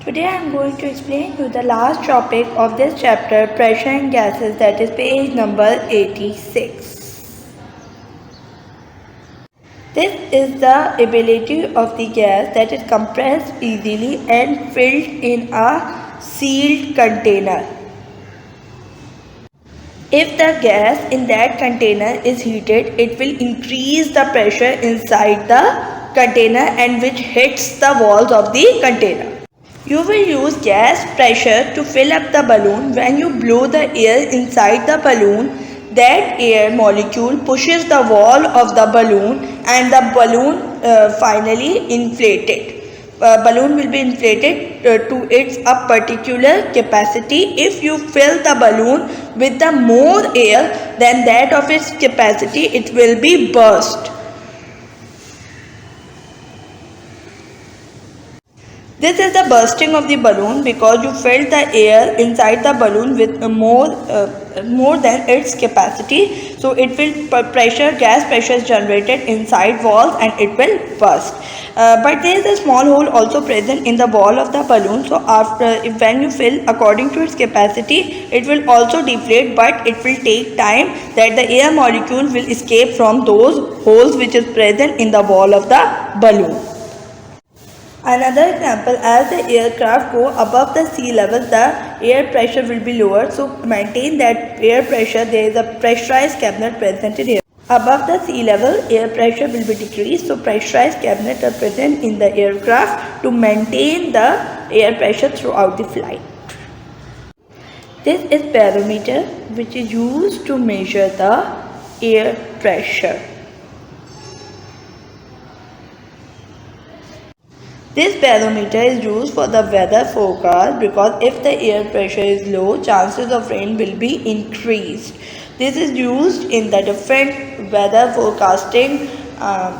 Today I am going to explain you the last topic of this chapter, pressure in gases, that is page number 86. This is the ability of the gas that is compressed easily and filled in a sealed container. If the gas in that container is heated, it will increase the pressure inside the container and which hits the walls of the container. You will use gas pressure to fill up the balloon. When you blow the air inside the balloon, that air molecule pushes the wall of the balloon and the balloon finally inflated. Balloon will be inflated to its a particular capacity. If you fill the balloon with the more air than that of its capacity, it will be burst. This is the bursting of the balloon because you filled the air inside the balloon with more than its capacity. So it will gas pressure is generated inside walls and it will burst. But there is a small hole also present in the wall of the balloon. So when you fill according to its capacity, it will also deflate, but it will take time that the air molecule will escape from those holes which is present in the wall of the balloon. Another example, as the aircraft go above the sea level, the air pressure will be lower. So maintain that air pressure, there is a pressurized cabinet present in here. Above the sea level, air pressure will be decreased. So pressurized cabinet are present in the aircraft to maintain the air pressure throughout the flight. This is barometer, which is used to measure the air pressure. This barometer is used for the weather forecast because if the air pressure is low, chances of rain will be increased. This is used in the different weather forecasting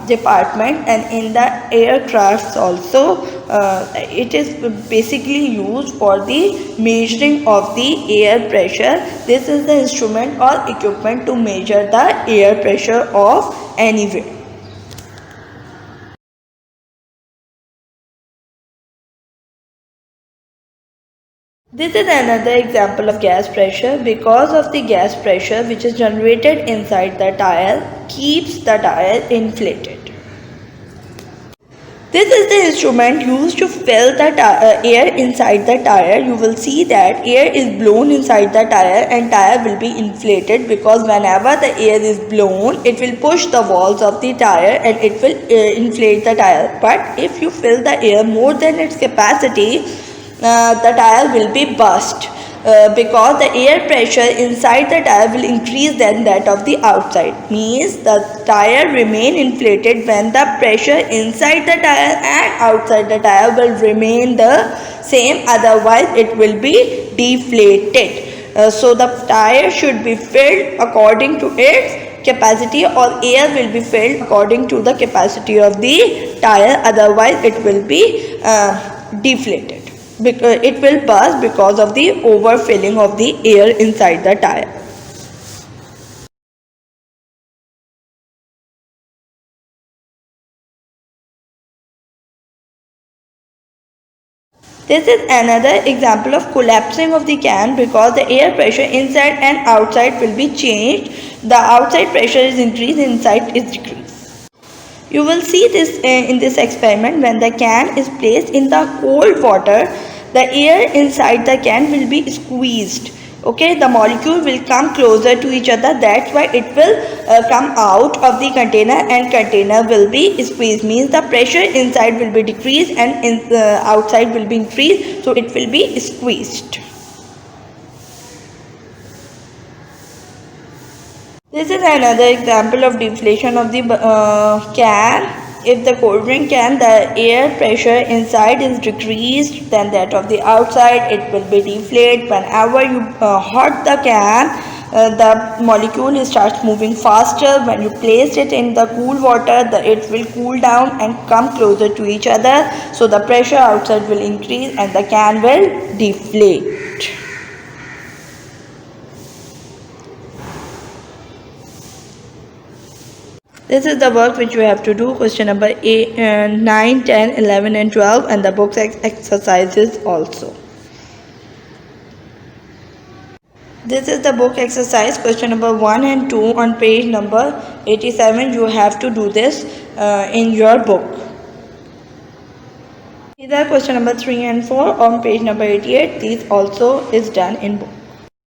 department and in the aircrafts also. It is basically used for the measuring of the air pressure. This is the instrument or equipment to measure the air pressure of anywhere. This is another example of gas pressure. Because of the gas pressure which is generated inside the tire keeps the tire inflated. This is the instrument used to fill the air inside the tire. You will see that air is blown inside the tire and tire will be inflated because whenever the air is blown, it will push the walls of the tire and it will inflate the tire. But if you fill the air more than its capacity, the tire will be burst because the air pressure inside the tire will increase than that of the outside. Means the tire remain inflated when the pressure inside the tire and outside the tire will remain the same, otherwise it will be deflated. So the tire should be filled according to its capacity, or air will be filled according to the capacity of the tire, otherwise it will be deflated. Because it will burst because of the overfilling of the air inside the tire. This is another example of collapsing of the can because the air pressure inside and outside will be changed. The outside pressure is increased, inside is decreased. You will see this in this experiment. When the can is placed in the cold water, the air inside the can will be squeezed. Okay, the molecule will come closer to each other. That's why it will come out of the container and container will be squeezed. Means the pressure inside will be decreased and outside will be increased. So it will be squeezed. This is another example of deflation of the can. If the cold drink can, the air pressure inside is decreased than that of the outside, it will be deflated. Whenever you hot the can, the molecule starts moving faster. When you place it in the cool water, it will cool down and come closer to each other. So the pressure outside will increase and the can will deflate. This is the work which you have to do. Question number 9, 10, 11 and 12, and the book exercises also. This is the book exercise. Question number 1 and 2 on page number 87. You have to do this in your book. These are question number 3 and 4 on page number 88. These also is done in book.